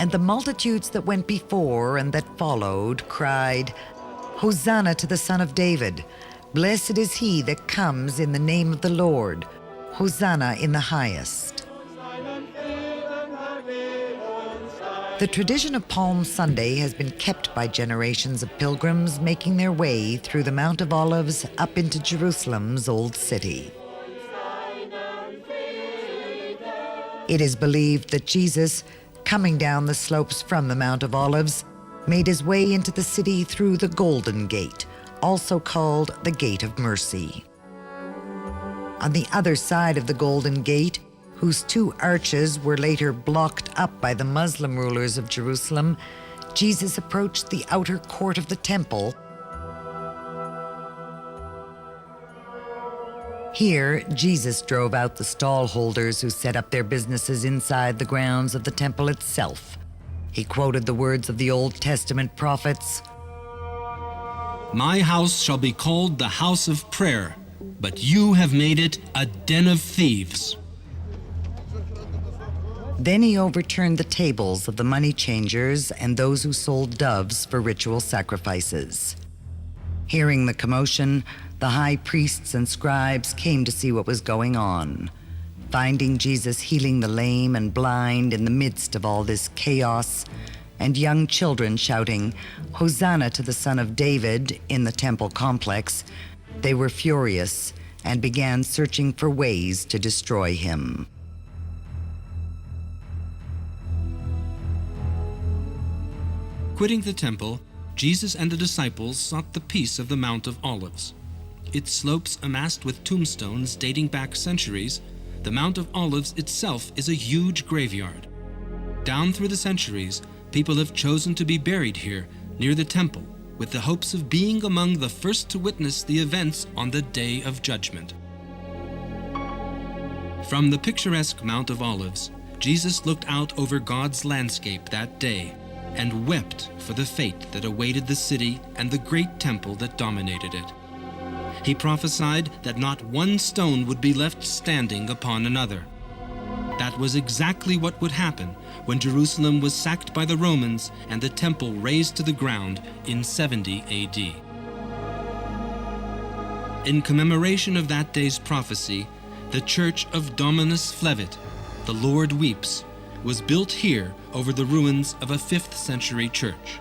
And the multitudes that went before and that followed cried, Hosanna to the Son of David! Blessed is he that comes in the name of the Lord! Hosanna in the highest! The tradition of Palm Sunday has been kept by generations of pilgrims making their way through the Mount of Olives up into Jerusalem's Old City. It is believed that Jesus, coming down the slopes from the Mount of Olives, made his way into the city through the Golden Gate, also called the Gate of Mercy. On the other side of the Golden Gate, whose two arches were later blocked up by the Muslim rulers of Jerusalem, Jesus approached the outer court of the temple. Here, Jesus drove out the stall holders who set up their businesses inside the grounds of the temple itself. He quoted the words of the Old Testament prophets, "My house shall be called the house of prayer, but you have made it a den of thieves." Then he overturned the tables of the money changers and those who sold doves for ritual sacrifices. Hearing the commotion, the high priests and scribes came to see what was going on. Finding Jesus healing the lame and blind in the midst of all this chaos, and young children shouting, Hosanna to the Son of David in the temple complex, they were furious and began searching for ways to destroy him. Quitting the temple, Jesus and the disciples sought the peace of the Mount of Olives. Its slopes amassed with tombstones dating back centuries, the Mount of Olives itself is a huge graveyard. Down through the centuries, people have chosen to be buried here, near the temple, with the hopes of being among the first to witness the events on the Day of Judgment. From the picturesque Mount of Olives, Jesus looked out over God's landscape that day and wept for the fate that awaited the city and the great temple that dominated it. He prophesied that not one stone would be left standing upon another. That was exactly what would happen when Jerusalem was sacked by the Romans and the temple razed to the ground in 70 AD. In commemoration of that day's prophecy, the Church of Dominus Flevit, the Lord Weeps, was built here over the ruins of a 5th century church.